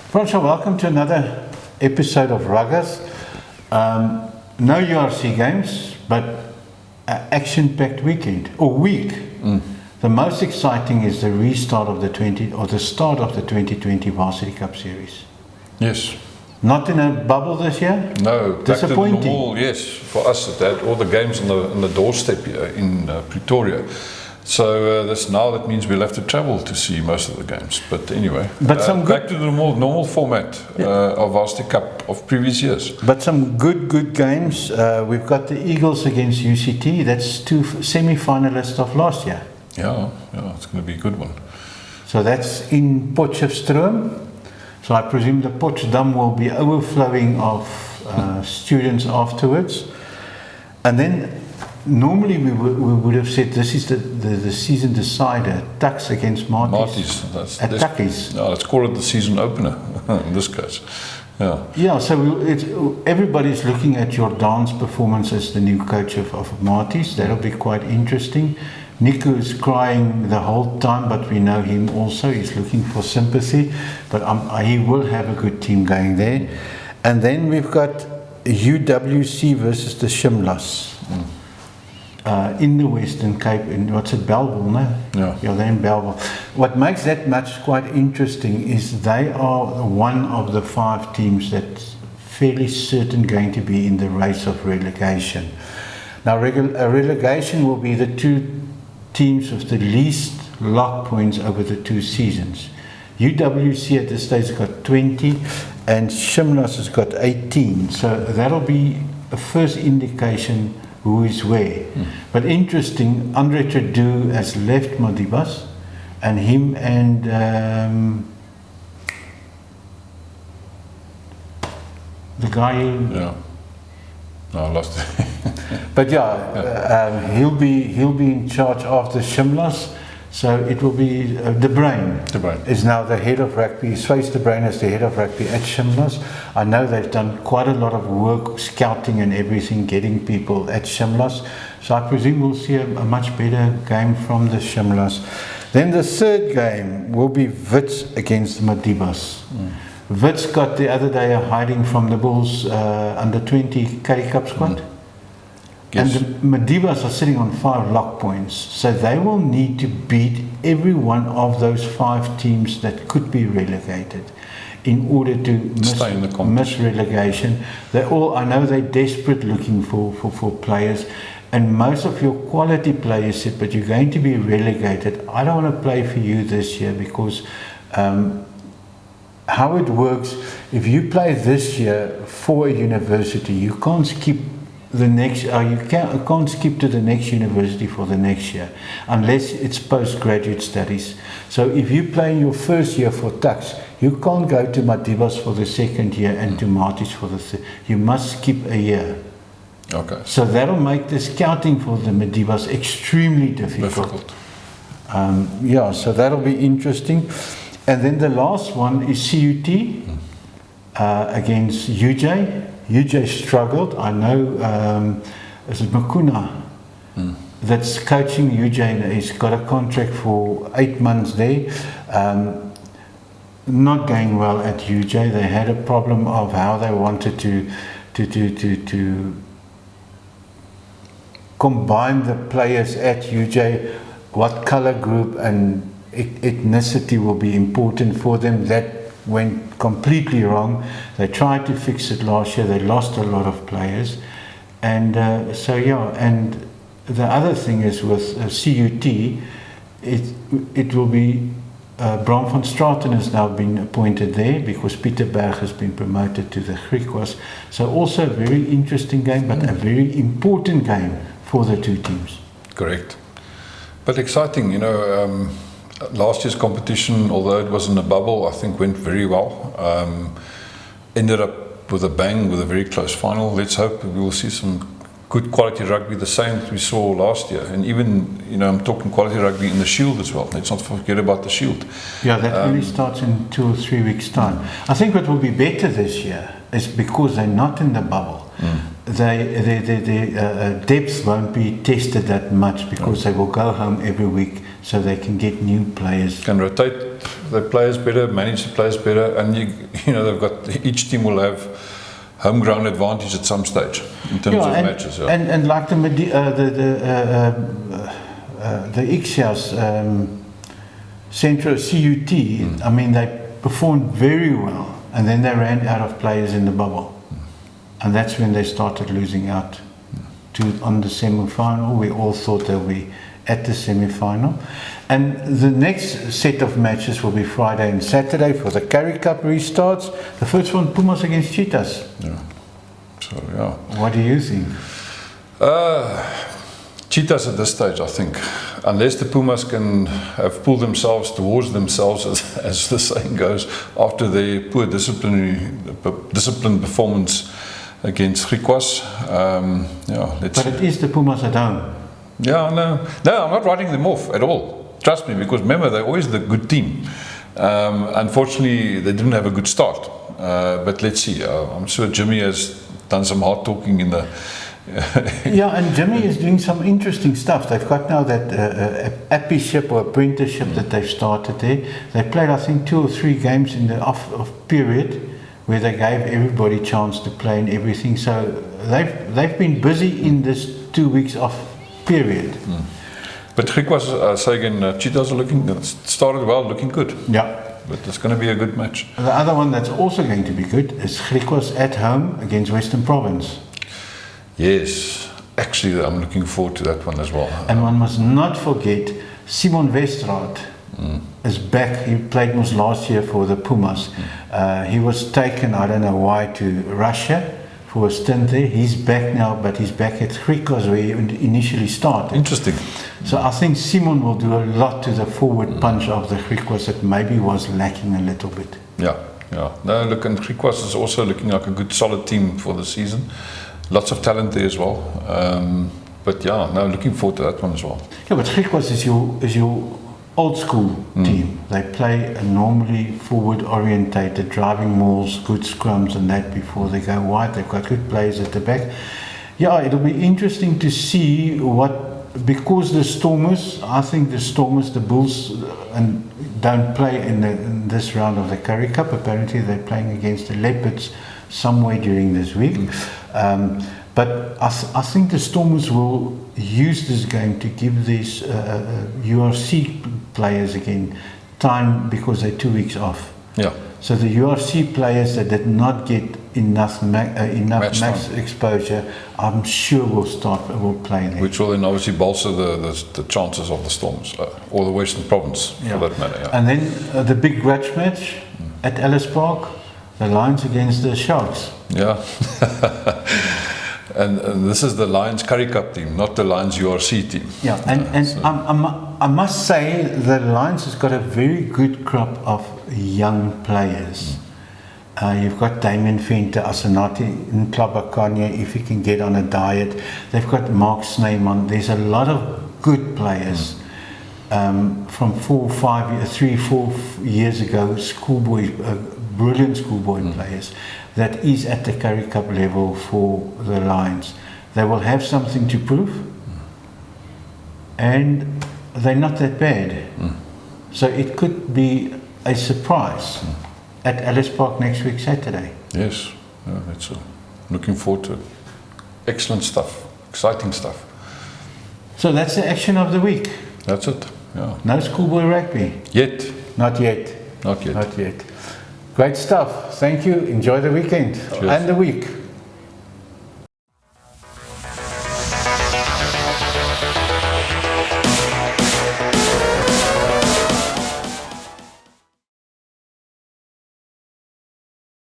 Francois, welcome to another episode of Ruggers. No URC games, but action-packed weekend or week. The most exciting is the restart of the start of the 2020 Varsity Cup Series. Yes. Not in a bubble this year? No, disappointing. Back to normal, yes, for us it had all the games on the doorstep here in Pretoria. So that means we'll have to travel to see most of the games. But anyway, back to the normal format of Varsity Cup of previous years. But some good games. We've got the Eagles against UCT. That's two semi-finalists of last year. Yeah, it's going to be a good one. So that's in Potchefstroom. So I presume the Potchefstroom will be overflowing of students afterwards. And then normally we would have said this is the season decider, Tuks against Marties. At Tukkies. No, let's call it the season opener in this case. Yeah, so everybody's looking at Jordaan's performance as the new coach of Marties. That'll be quite interesting. Nico is crying the whole time, but we know him also. He's looking for sympathy, but he will have a good team going there. And then we've got UWC versus the Shimlas in the Western Cape, in what's it, Bellville, no? Yeah, they're in Bellville. What makes that match quite interesting is they are one of the 5 teams that's fairly certain going to be in the race of relegation. Now, relegation will be the 2 teams with the least lock points over the 2 seasons. UWC at this stage has got 20 and Shimlas has got 18. So that'll be a first indication who is where. But interesting, Andre Trudeau has left Madibas, and him and the guy who... Yeah. No, I lost it. But he'll be in charge of the Shimlas. So it will be De Bruin. De Bruin is now the head of rugby. Swys De Bruin is the head of rugby at Shimlas. I know they've done quite a lot of work, scouting and everything, getting people at Shimlas. So I presume we'll see a much better game from the Shimlas. Then the third game will be Wits against Madibas. Wits got the other day a hiding from the Bulls under 20 Currie Cup squad. Yes. And the Madibas are sitting on 5 lock points, so they will need to beat every one of those 5 teams that could be relegated in order to miss relegation. I know they're desperate looking for players, and most of your quality players said, but you're going to be relegated. I don't want to play for you this year because how it works, if you play this year for a university, you can't skip the next, you can't skip to the next university for the next year unless it's postgraduate studies. So if you play in your first year for Tuks, you can't go to Madibas for the second year and to Marties for the third. You must skip a year. Okay. So that'll make the scouting for the Madibas extremely difficult. So that'll be interesting. And then the last one is CUT against UJ. UJ struggled. I know, is it Makuna that's coaching UJ? He's got a contract for 8 months there. Not going well at UJ. They had a problem of how they wanted to combine the players at UJ, what color group and ethnicity will be important for them. That went completely wrong. They tried to fix it last year. They lost a lot of players, and and the other thing is with CUT, it will be Bram van Straten has now been appointed there because Pieter Berg has been promoted to the Griquas. So also a very interesting game, but a very important game for the 2 teams. Correct, but exciting. Last year's competition, although it was in a bubble, I think went very well. Ended up with a bang, with a very close final. Let's hope we will see some good quality rugby, the same that we saw last year. And even, I'm talking quality rugby in the Shield as well. Let's not forget about the Shield. Yeah, that really starts in 2 or 3 weeks' time. I think what will be better this year is because they're not in the bubble. Their depth won't be tested that much because they will go home every week, so they can get new players. Can rotate the players better, manage the players better, and you know they've got each team will have home ground advantage at some stage in terms of matches. Yeah. And like the Ixias Centro CUT, I mean they performed very well, and then they ran out of players in the bubble, and that's when they started losing out on the semi-final. We all thought they'll be at the semi-final, and the next set of matches will be Friday and Saturday for the Currie Cup restarts. The first one, Pumas against Cheetahs. Yeah. So yeah. What do you think? Cheetahs at this stage, I think, unless the Pumas can have pulled themselves towards themselves, as the saying goes, after their poor disciplined performance against Griquas. But it is the Pumas at home. Yeah, no, I'm not writing them off at all. Trust me, because remember, they're always the good team. Unfortunately, they didn't have a good start. But let's see. I'm sure Jimmy has done some hard talking in the... Yeah, and Jimmy is doing some interesting stuff. They've got now that apprenticeship or apprenticeship that they've started there. They played, I think, 2 or 3 games in the off period where they gave everybody a chance to play and everything. So they've been busy in this 2 weeks off period. But Griquas, say again, Cheetahs are started well, looking good. Yeah. But it's going to be a good match. The other one that's also going to be good is Griquas at home against Western Province. Yes, actually I'm looking forward to that one as well. And one must not forget Simon Westraat is back. He played most last year for the Pumas. He was taken, I don't know why, to Russia for a stint there. He's back now, but he's back at Griquas where he initially started. Interesting. So I think Simon will do a lot to the forward punch of the Griquas that maybe was lacking a little bit. Yeah. No, look, and Griquas is also looking like a good solid team for the season. Lots of talent there as well. But yeah, no, looking forward to that one as well. Yeah, but Griquas is your old school team. They play a normally forward orientated, driving mauls, good scrums and that before they go wide. They've got good players at the back. Yeah, it'll be interesting to see because the Stormers, I think the Stormers, the Bulls, and don't play in this round of the Currie Cup. Apparently they're playing against the Leopards somewhere during this week. But I think the Stormers will use this game to give these URC players again time because they're 2 weeks off. Yeah. So the URC players that did not get enough max exposure, I'm sure will play there. Which will then obviously bolster the chances of the Storms or the Western Province for that matter. Yeah. And then the big grudge match at Ellis Park, the Lions against the Sharks. Yeah. And this is the Lions Currie Cup team, not the Lions URC team. Yeah, I must say the Lions has got a very good crop of young players. You've got Damien Venter, Asenati, Nklabakanye, if he can get on a diet. They've got Mark Snyman. There's a lot of good players from 3-4 years ago, brilliant schoolboy players that is at the Currie Cup level for the Lions. They will have something to prove, and they're not that bad. So it could be a surprise at Ellis Park next week, Saturday. Yes, that's looking forward to it. Excellent stuff, exciting stuff. So that's the action of the week. That's it, yeah. No schoolboy rugby? Yet. Not yet. Not yet. Not yet. Great stuff. Thank you. Enjoy the weekend. Cheers. And the week.